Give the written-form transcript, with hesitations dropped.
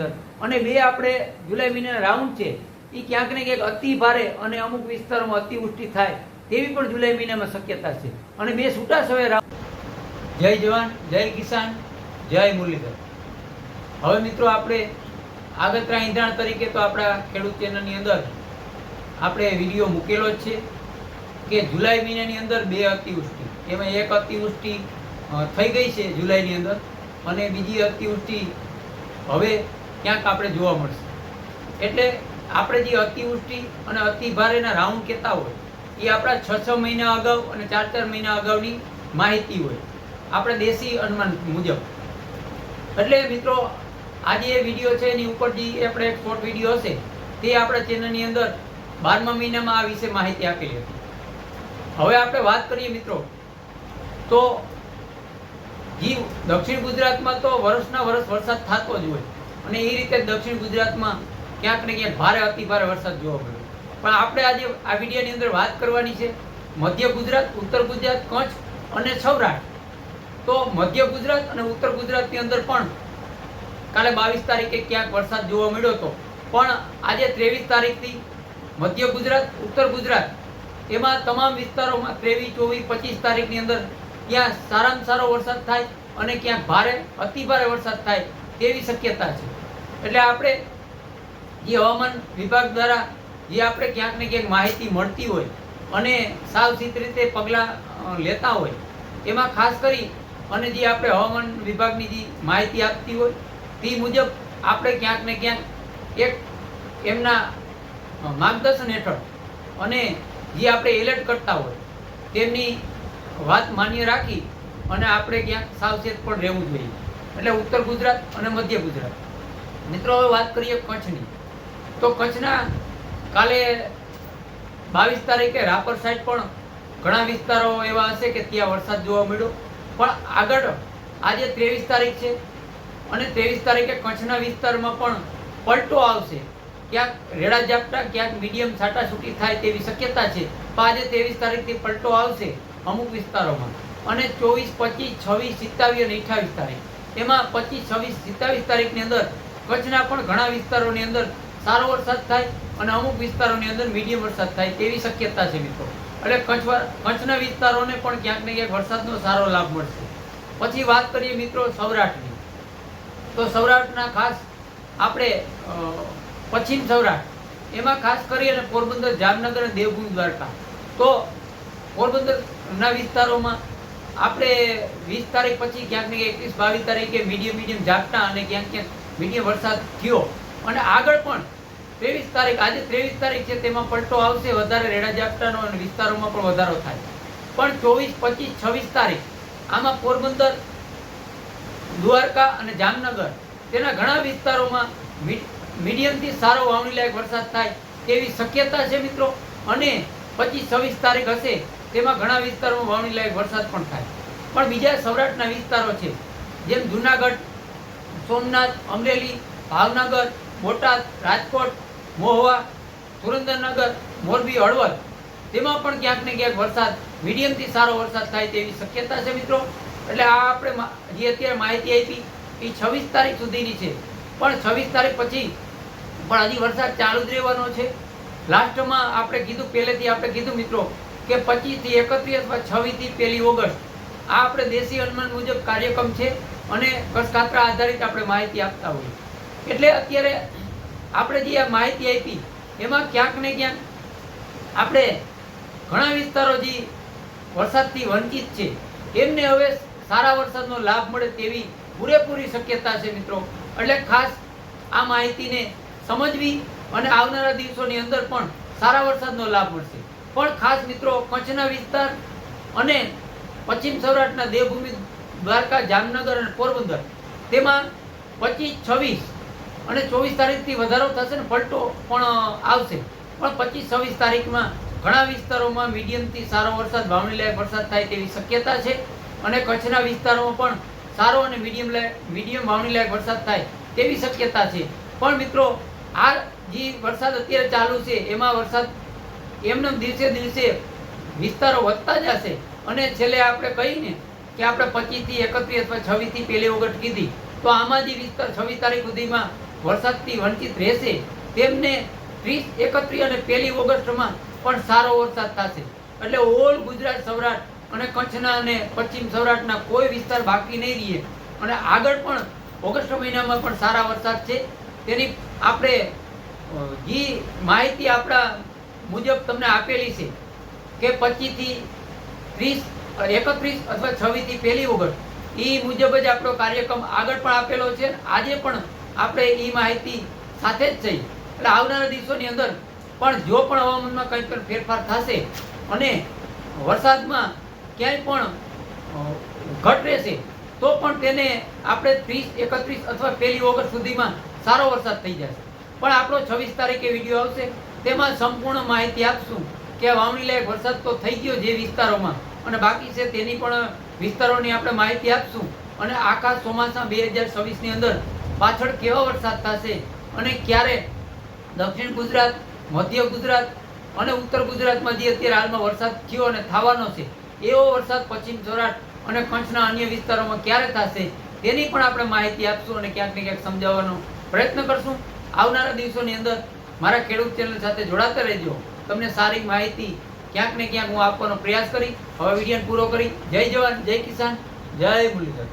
અને બે આપણે જુલાઈ મહિનાના રાઉન્ડ છે એ ક્યાંક ને ક્યાંક અતિ ભારે અને અમુક વિસ્તારોમાં અતિવૃષ્ટિ થાય તેવી પણ જુલાઈ મહિનામાં શક્યતા છે. અને બે છૂટા સમયે રાઉન્ડ. જય જવાન, જય કિસાન, જય મુરલીધર. હવે મિત્રો આપણે આગતરા ઈંધણ તરીકે તો આપણા ખેડૂત ચેનલની અંદર આપણે વિડીયો મૂકેલો જ છે કે જુલાઈ મહિનાની અંદર બે અતિવૃષ્ટિ, એમાં એક અતિવૃષ્ટિ થઈ ગઈ છે જુલાઈની અંદર અને બીજી અતિવૃષ્ટિ હવે ક્યાંક આપણે જોવા મળશે. એટલે આપણે જે અતિવૃષ્ટિ અને અતિ ભારેના રાઉન્ડ કહેતા હોય એ આપણા 6 મહિના અગાઉ અને 4 મહિના અગાઉની માહિતી હોય આપણે દેશી અનુમાન મુજબ. એટલે મિત્રો આજે એ વિડીયો છે એની ઉપર જે આપણે એક શોર્ટ વિડીયો હશે તે આપણા ચેનલની અંદર 12મા મહિનામાં આ વિશે માહિતી આપેલી હતી. હવે આપણે વાત કરીએ મિત્રો તો જે દક્ષિણ ગુજરાતમાં તો વર્ષના વર્ષ વરસાદ થતો જ હોય અને એ રીતે દક્ષિણ ગુજરાતમાં ક્યાંક ને ક્યાંક ભારે અતિ ભારે વરસાદ જોવા મળે. પણ આપણે આજે આ વિડીયોની અંદર વાત કરવાની છે મધ્ય ગુજરાત, ઉત્તર ગુજરાત, કચ્છ અને સૌરાષ્ટ્ર. તો મધ્ય ગુજરાત અને ઉત્તર ગુજરાતની અંદર પણ કાલે 22 તારીખે ક્યાંક વરસાદ જોવા મળ્યો હતો. પણ આજે 23 તારીખથી મધ્ય ગુજરાત, ઉત્તર ગુજરાત એમાં તમામ વિસ્તારોમાં 23, 24, 25 તારીખની અંદર ત્યાં સારામાં સારો વરસાદ થાય અને ક્યાંક ભારે અતિ ભારે વરસાદ થાય તેવી શક્યતા છે. એટલે આપણે જે હવામાન વિભાગ દ્વારા જે આપણે ક્યાંક ને ક્યાંક માહિતી મળતી હોય અને સાવચેત રીતે પગલાં લેતા હોય એમાં ખાસ કરી અને જે આપણે હવામાન વિભાગની જે માહિતી આપતી હોય તે મુજબ આપણે ક્યાંક ને ક્યાંક એક એમના માર્ગદર્શન હેઠળ અને જે આપણે એલર્ટ કરતા હોય તેમની વાત માન્ય રાખી અને આપણે ક્યાંક સાવચેત પણ રહેવું જોઈએ. એટલે ઉત્તર ગુજરાત અને મધ્ય ગુજરાત. મિત્રો હવે વાત કરીએ કચ્છની. તો કચ્છના કાલે 22 તારીખે રાપર સાઈડ પણ ઘણા વિસ્તારો એવા હશે કે ત્યાં વરસાદ જોવા મળ્યો. પણ આગળ આજે 23 તારીખ છે અને 23 તારીખે કચ્છના વિસ્તારમાં પણ પલટો આવશે. ક્યાંક રેડા ઝાપટા, ક્યાંક મીડિયમ છાટાછૂટી થાય તેવી શક્યતા છે. પણ આજે 23 તારીખથી પલટો આવશે અમુક વિસ્તારોમાં. અને 24, 25, 26, 27 અને 28 તારીખ એમાં 25, 26, 27 તારીખની અંદર કચ્છના પણ ઘણા વિસ્તારોની અંદર સારો વરસાદ થાય અને અમુક વિસ્તારોની અંદર મીડિયમ વરસાદ થાય તેવી શક્યતા છે મિત્રો. એટલે કચ્છના વિસ્તારોને પણ ક્યાંક ને ક્યાંક વરસાદનો સારો લાભ મળશે. પછી વાત કરીએ મિત્રો સૌરાષ્ટ્રની. તો સૌરાષ્ટ્રના ખાસ આપણે પશ્ચિમ સૌરાષ્ટ્ર એમાં ખાસ કરી અને પોરબંદર, જામનગર અને દેવભૂમિ દ્વારકા. તો પોરબંદરના વિસ્તારોમાં આપણે 20 તારીખ પછી ક્યાંક ને ક્યાંક 21, 22 તારીખે મીડિયમ ઝાપટા અને ક્યાંક મીડિયમ વરસાદ થયો. અને આગળ પણ 23 તારીખ, આજે 23 તારીખ છે તેમાં પલટો આવશે, વધારે રેડા ઝાપટાનો અને વિસ્તારોમાં પણ વધારો થાય. પણ 24, 25, 26 તારીખ આમાં પોરબંદર, દ્વારકા અને જામનગર તેના ઘણા વિસ્તારોમાં મીડિયમથી સારો વાવણી લાયક વરસાદ થાય તેવી શક્યતા છે મિત્રો. અને 25, 26 તારીખ હશે તેમાં ઘણા વિસ્તારોમાં વાવણી લાયક વરસાદ પણ થાય. પણ બીજા સૌરાષ્ટ્રના વિસ્તારો છે જેમ જુનાગઢ, સોમનાથ, અમરેલી, ભાવનગર, બોટાદ, રાજકોટ, મહુવા, સુરેન્દ્રનગર, મોરબી, હળવદ તેમાં પણ ક્યાંક ને ક્યાંક વરસાદ મીડિયમથી સારો વરસાદ થાય તેવી શક્યતા છે મિત્રો. એટલે આ આપણે જે અત્યારે માહિતી આપી એ 26 તારીખ સુધીની છે. પણ 26 તારીખ પછી પણ હજી વરસાદ ચાલુ જ રહેવાનો છે. લાસ્ટમાં આપણે કીધું, પહેલેથી આપણે કીધું મિત્રો કે 25 થી 31 અથવા 26 થી 1 ઓગસ્ટ આ આપણે દેશી અનુમાન મુજબ કાર્યક્રમ છે અને કચ્છખાત્રા આધારિત આપણે માહિતી આપતા હોઈએ. એટલે અત્યારે આપણે જે આ માહિતી આપી એમાં ક્યાંક ને ક્યાંક આપણે ઘણા વિસ્તારો જે વરસાદથી વંચિત છે એમને હવે સારા વરસાદનો લાભ મળે તેવી પૂરેપૂરી શક્યતા છે મિત્રો. એટલે ખાસ આ માહિતીને સમજવી અને આવનારા દિવસોની અંદર પણ સારા વરસાદનો લાભ મળશે. પણ ખાસ મિત્રો કચ્છના વિસ્તાર અને પશ્ચિમ સૌરાષ્ટ્રના દેવભૂમિ, દ્વારકા, જામનગર અને પોરબંદર તેમાં 25, 26 અને 24 તારીખથી વધારો થશે ને પલટો પણ આવશે. પણ 25, 26 તારીખમાં ઘણા વિસ્તારોમાં મીડિયમથી સારો વરસાદ, વાવણી લાયક વરસાદ થાય તેવી શક્યતા છે. અને કચ્છના વિસ્તારોમાં પણ સારો અને મીડિયમ વાવણી લાયક વરસાદ થાય તેવી શક્યતા છે. પણ મિત્રો આ જે વરસાદ અત્યારે ચાલુ છે એમાં વરસાદ એમને દિવસે દિવસે વિસ્તારો વધતા જશે. અને છેલ્લે આપણે કહીને કે આપણે 25 થી 31 અથવા 26 થી 1 ઓગસ્ટ કીધી તો આમાં જે વિસ્તાર 26 તારીખ સુધીમાં વરસાદથી વંચિત રહેશે તેમને 30, 31 અને 1 ઓગસ્ટમાં પણ સારો વરસાદ થશે. એટલે ઓલ ગુજરાત, સૌરાષ્ટ્ર અને કચ્છના અને પશ્ચિમ સૌરાષ્ટ્રના કોઈ વિસ્તાર બાકી નહીં રહે. અને આગળ પણ ઓગસ્ટ મહિનામાં પણ સારા વરસાદ છે. તેની આપણે જે માહિતી આપણા મુજબ તમને આપેલી છે કે 25 થી 30, 31 અથવા 26 થી 1 ઓગસ્ટ એ મુજબ જ આપણો કાર્યક્રમ આગળ પણ આપેલો છે. આજે પણ આપણે એ માહિતી સાથે જ છે. એટલે આવનારા દિવસોની અંદર પણ જો પણ હવામાનમાં કંઈ પણ ફેરફાર થશે અને વરસાદમાં ક્યાંય પણ ઘટ રહેશે તો પણ તેને આપણે 30, 31 અથવા 1 ઓગસ્ટ સુધીમાં સારો વરસાદ થઈ જશે. પણ આપણો 26 તારીખે વિડીયો આવશે, તેમાં સંપૂર્ણ માહિતી આપશું કે વાવણી લાયક વરસાદ તો થઈ ગયો જે વિસ્તારોમાં, અને બાકી છે તેની પણ વિસ્તારોની આપણે માહિતી આપશું. અને આખા ચોમાસા 2026 ની અંદર પાછળ કેવો વરસાદ થશે અને ક્યારે દક્ષિણ ગુજરાત, મધ્ય ગુજરાત અને ઉત્તર ગુજરાતમાં જે અત્યારે હાલમાં વરસાદ થયો અને થવાનો છે એવો વરસાદ પશ્ચિમ સૌરાષ્ટ્ર અને કચ્છના અન્ય વિસ્તારોમાં ક્યારે થશે તેની પણ આપણે માહિતી આપશું અને ક્યાંક ને ક્યાંક સમજાવવાનો પ્રયત્ન કરશું. આવનારા દિવસોની અંદર મારા ખેડૂત ચેનલ સાથે જોડાતા રહેજો. તમને સારી માહિતી ક્યાંક ને ક્યાંક હું આપવાનો પ્રયાસ કરી હવે વિડીયો પૂરો કરી. જય જવાન, જય કિસાન, જય મુરલીધર.